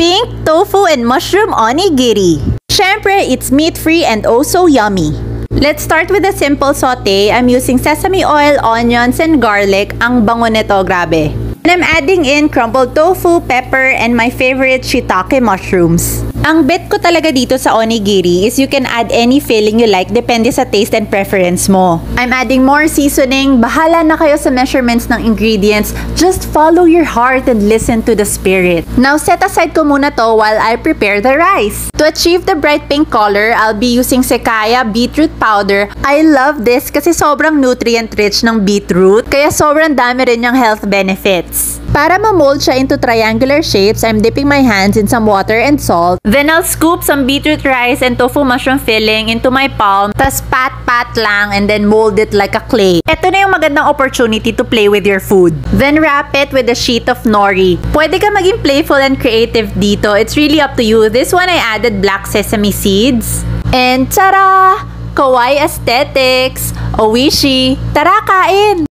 Pink tofu and mushroom onigiri. Syempre, it's meat-free and also yummy. Let's start with a simple saute. I'm using sesame oil, onions, and garlic. Ang bango nito, grabe. And I'm adding in crumbled tofu, pepper, and my favorite shiitake mushrooms. Ang bet ko talaga dito sa onigiri is you can add any filling you like depende sa taste and preference mo. I'm adding more seasoning. Bahala na kayo sa measurements ng ingredients. Just follow your heart and listen to the spirit. Now, set aside ko muna to while I prepare the rice. To achieve the bright pink color, I'll be using sekaya beetroot powder. I love this kasi sobrang nutrient-rich ng beetroot, kaya sobrang dami rin yung health benefits. Para ma-mold siya into triangular shapes, I'm dipping my hands in some water and salt. Then I'll scoop some beetroot rice and tofu mushroom filling into my palm. Tas pat-pat lang and then mold it like a clay. Ito na yung magandang opportunity to play with your food. Then wrap it with a sheet of nori. Pwede ka maging playful and creative dito. It's really up to you. This one I added black sesame seeds. And tara! Kawaii aesthetics! Oishi! Tara, kain!